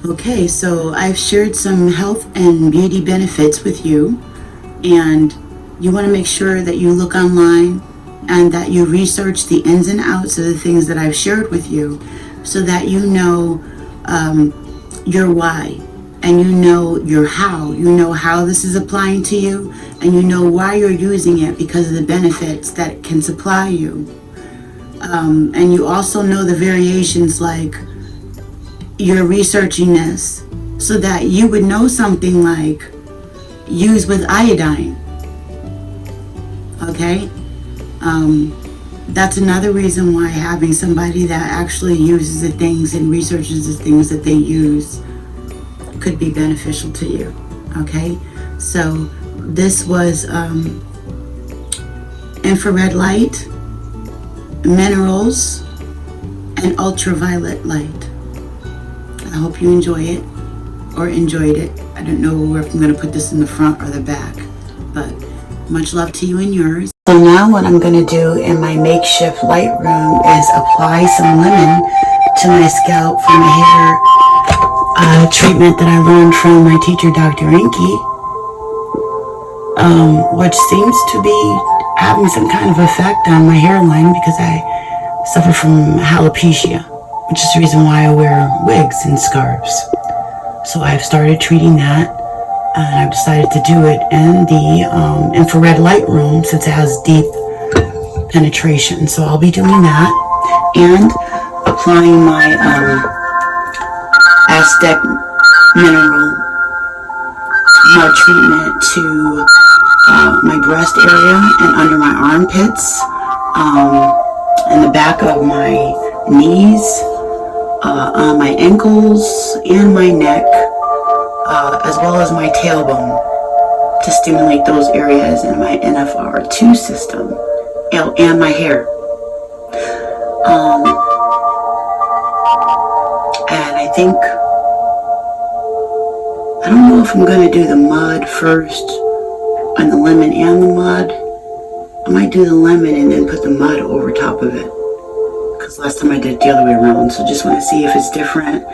Okay, so I've shared some health and beauty benefits with you, and you want to make sure that you look online and that you research the ins and outs of the things that I've shared with you so that you know your why and you know your how. You know how this is applying to you and you know why you're using it because of the benefits that it can supply you. And you also know the variations, like you're researching this so that you would know something like use with iodine. Okay? That's another reason why having somebody that actually uses the things and researches the things that they use could be beneficial to you. Okay? So this was infrared light, minerals, and ultraviolet light. I hope you enjoy it or enjoyed it. I don't know if I'm going to put this in the front or the back, but much love to you and yours. So now what I'm going to do in my makeshift light room is apply some lemon to my scalp from a hair treatment that I learned from my teacher, Dr. Inky, which seems to be having some kind of effect on my hairline because I suffer from alopecia, which is the reason why I wear wigs and scarves. So I've started treating that, and I've decided to do it in the infrared light room since it has deep penetration. So I'll be doing that and applying my Aztec mineral mud treatment to my breast area and under my armpits, and the back of my knees, on my ankles and my neck, as well as my tailbone, to stimulate those areas in my NFR2 system and my hair. And I think, I don't know if I'm going to do the mud first, and the lemon and the mud. I might do the lemon and then put the mud over top of it, because last time I did it the other way around. So just want to see if it's different.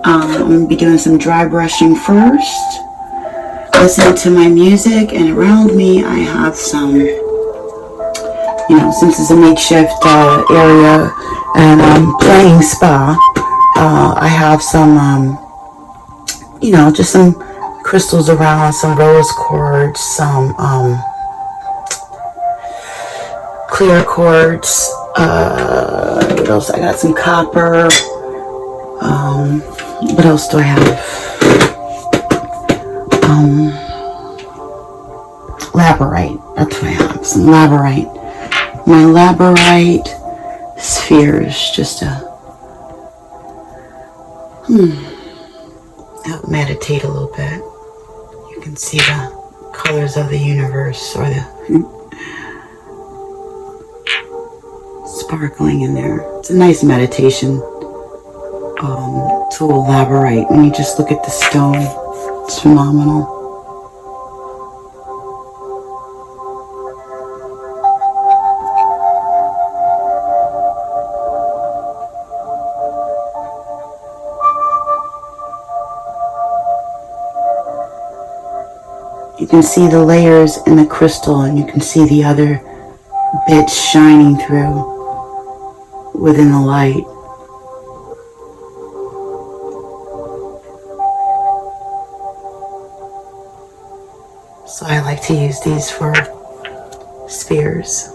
I'm going to be doing some dry brushing first, listening to my music, and around me I have some, since it's a makeshift area and playing spa, I have some, just some crystals around, some rose quartz, some clear quartz, what else? I got some copper. What else do I have? Labradorite. That's what I have. Some labradorite. My labradorite spheres, just to help meditate a little bit. You can see the colors of the universe, or the sparkling in there. It's a nice meditation tool, labradorite. When you just look at the stone, it's phenomenal. You can see the layers in the crystal, and you can see the other bits shining through within the light. So I like to use these for spheres.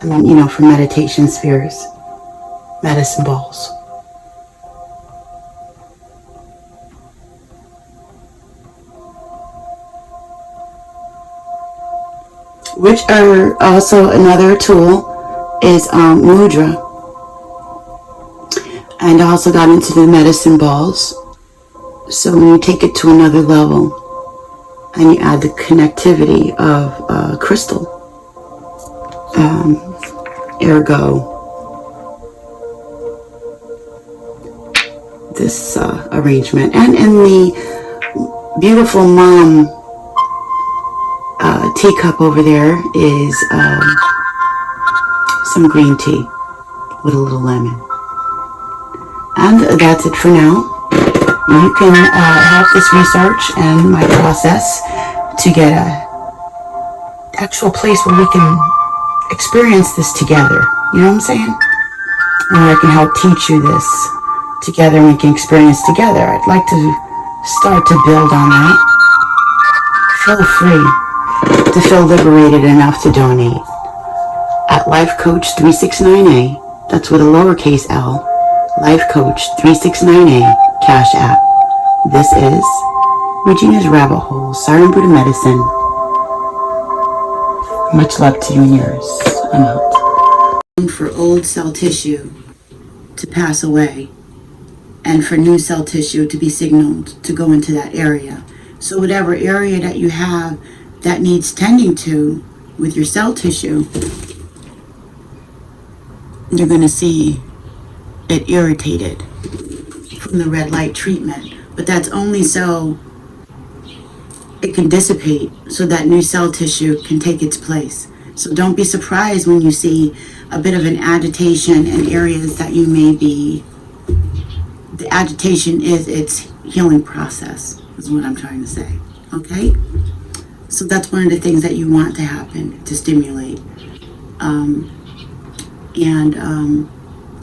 I mean, for meditation spheres, medicine balls. Which are also another tool is mudra. And I also got into the medicine balls. So when you take it to another level and you add the connectivity of crystal, ergo this arrangement. And in the beautiful mom teacup over there is some green tea with a little lemon. And that's it for now. You can help this research and my process to get a actual place where we can experience this together. You know what I'm saying? And I can help teach you this together and we can experience together. I'd like to start to build on that. Feel free to feel liberated enough to donate at Life Coach 369A. That's with a lowercase l. Life Coach 369A Cash App. This is Regina's Rabbit Hole, Siren Buddha Medicine. Much love to you and yours. I'm out. For old cell tissue to pass away and for new cell tissue to be signaled to go into that area. So whatever area that you have that needs tending to with your cell tissue, you're going to see it irritated from the red light treatment. But that's only so it can dissipate so that new cell tissue can take its place. So don't be surprised when you see a bit of an agitation in areas that you may be. The agitation is its healing process, is what I'm trying to say. Okay? So that's one of the things that you want to happen, to stimulate.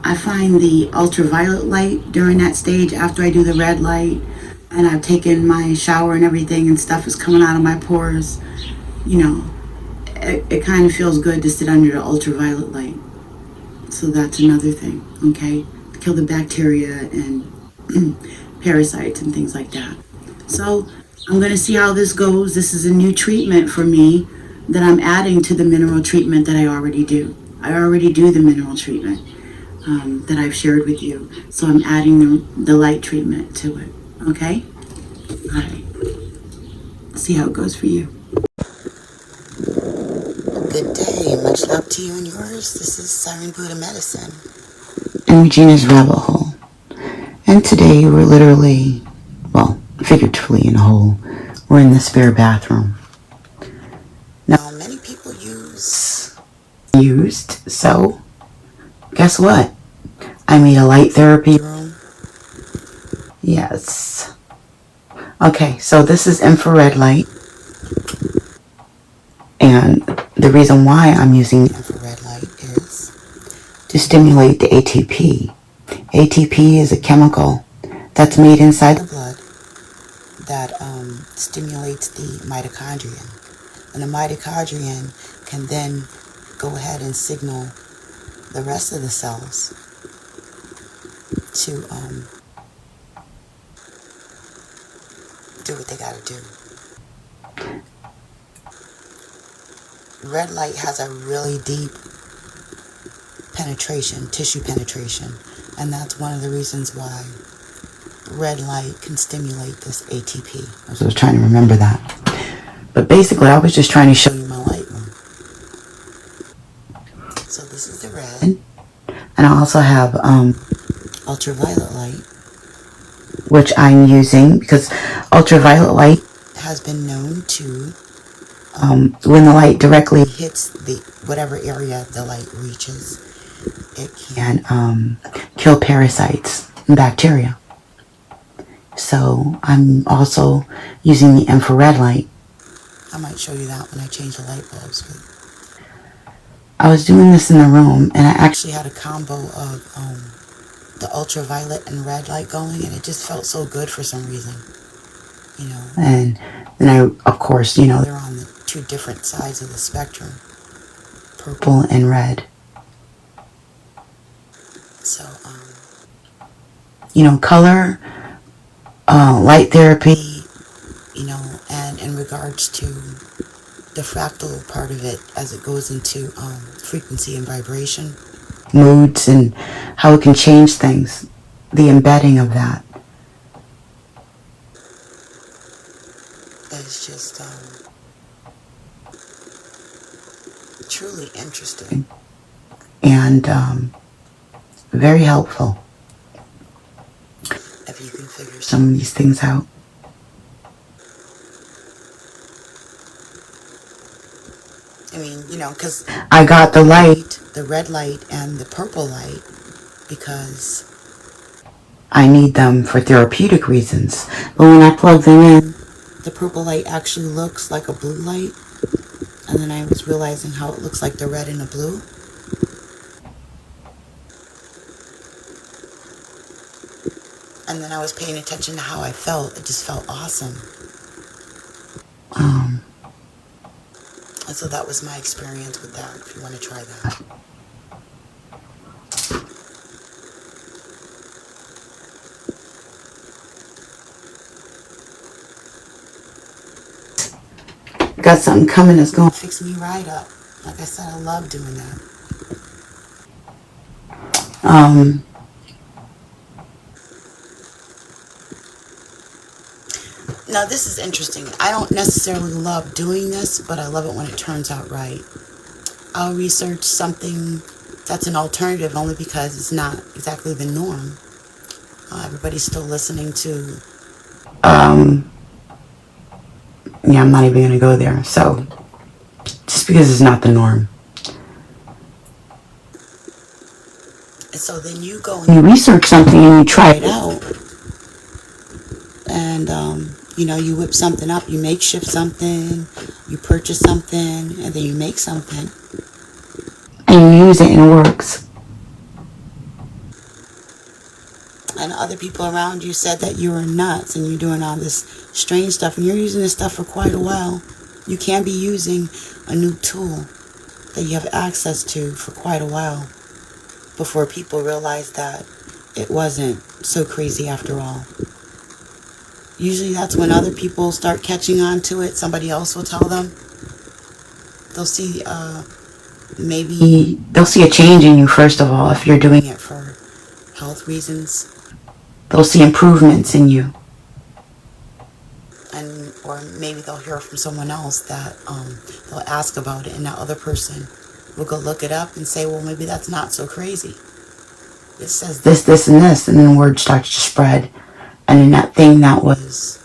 I find the ultraviolet light during that stage after I do the red light and I've taken my shower and everything and stuff is coming out of my pores, you know, it kind of feels good to sit under the ultraviolet light. So that's another thing, okay? To kill the bacteria and parasites and things like that. So I'm going to see how this goes. This is a new treatment for me that I'm adding to the mineral treatment that I already do. I already do the mineral treatment that I've shared with you. So I'm adding the light treatment to it. Okay? All right. See how it goes for you. Good day. Much love to you and yours. This is Siren Buddha Medicine and Regina's Rabbit Hole. And today we're literally, well, figuratively in a hole. We're in the spare bathroom. Now, many people used, so guess what? I made a light therapy room. Yes. Okay, so this is infrared light. And the reason why I'm using infrared light is to stimulate the ATP. ATP is a chemical that's made inside the blood that stimulates the mitochondrion. And the mitochondrion can then go ahead and signal the rest of the cells to do what they gotta do. Red light has a really deep penetration, tissue penetration, and that's one of the reasons why red light can stimulate this ATP. I was trying to remember that. But basically, I was just trying to show you my light room. So this is the red, and I also have ultraviolet light, which I'm using because ultraviolet light has been known to when the light directly hits the whatever area the light reaches, it can kill parasites and bacteria. So I'm also using the infrared light. I might show you that when I change the light bulbs. But I was doing this in the room, and I actually had a combo of the ultraviolet and red light going, and it just felt so good for some reason, you know. And then I, of course, you know, they're on the two different sides of the spectrum, purple and red. So, you know, color, light therapy, you know, and in regards to the fractal part of it as it goes into frequency and vibration, moods, and how it can change things, the embedding of that is just truly interesting and very helpful if you can figure some of these things out. I mean, you know, because I got the light, the red light and the purple light, because I need them for therapeutic reasons. But when I plug them in, the purple light actually looks like a blue light. And then I was realizing how it looks like the red and the blue. And then I was paying attention to how I felt. It just felt awesome. And so that was my experience with that, if you want to try that. Got something coming that's going to fix me right up. Like I said, I love doing that. Now this is interesting. I don't necessarily love doing this, but I love it when it turns out right. I'll research something that's an alternative only because it's not exactly the norm. Everybody's still listening to... Yeah, I'm not even going to go there. So, just because it's not the norm. And so then you go and you research something and you try it out. And, you whip something up, you makeshift something, you purchase something, and then you make something. And you use it and it works. And other people around you said that you were nuts and you're doing all this strange stuff and you're using this stuff for quite a while. You can be using a new tool that you have access to for quite a while before people realize that it wasn't so crazy after all. Usually that's when other people start catching on to it. Somebody else will tell them. They'll see, maybe they'll see a change in you, first of all, if you're doing it for health reasons. They'll see improvements in you. And, or maybe they'll hear from someone else that, they'll ask about it, and that other person will go look it up and say, well, maybe that's not so crazy. It says this, this, and this, and then word starts to spread. And then that thing that was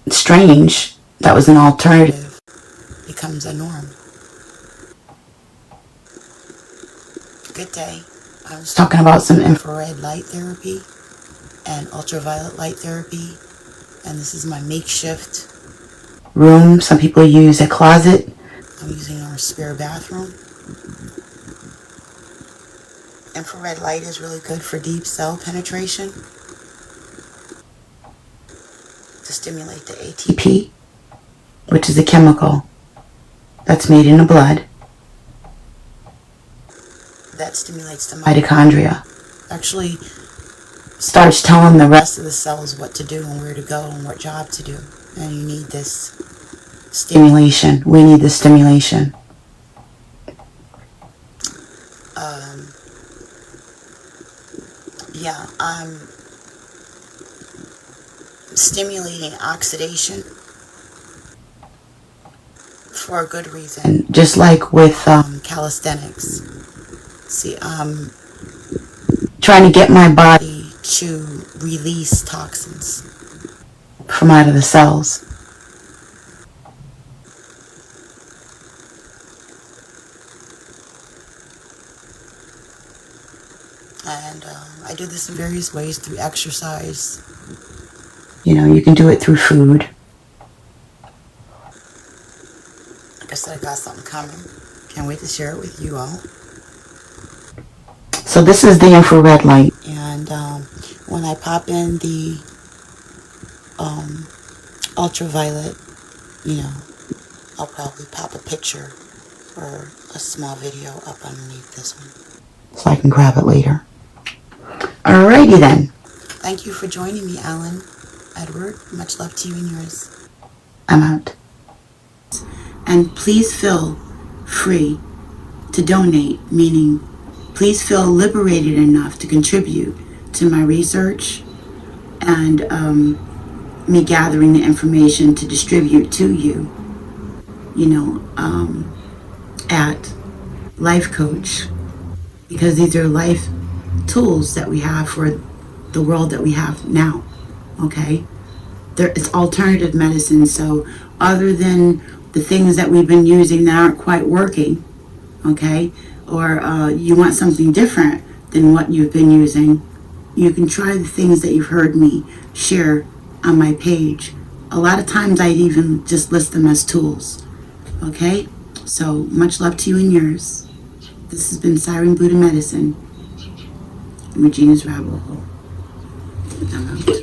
strange, that was an alternative, becomes a norm. Good day. I was talking about some infrared light therapy and ultraviolet light therapy. And this is my makeshift room. Some people use a closet. I'm using our spare bathroom. Infrared light is really good for deep cell penetration to stimulate the ATP, which is a chemical that's made in the blood that stimulates the mitochondria. Actually starts telling the rest of the cells what to do and where to go and what job to do. And you need this stimulation. We need this stimulation. Yeah, I'm stimulating oxidation for a good reason. Just like with calisthenics. See, I'm trying to get my body to release toxins from out of the cells. And I do this in various ways through exercise. You can do it through food. Like I said, I got something coming. Can't wait to share it with you all. So this is the infrared light. And when I pop in the ultraviolet, I'll probably pop a picture or a small video up underneath this one, so I can grab it later. Alrighty then. Thank you for joining me, Alan. Edward, much love to you and yours. I'm out. And please feel free to donate, meaning please feel liberated enough to contribute to my research and me gathering the information to distribute to you, at Life Coach, because these are life tools that we have for the world that we have now. Okay, it's alternative medicine. So other than the things that we've been using that aren't quite working, okay, or you want something different, than what you've been using, you can try the things that you've heard me share on my page. A lot of times I'd even just list them as tools. Okay? So much love to you and yours. This has been Siren Buddha Medicine. Regina's Rabbit Hole. I'm out.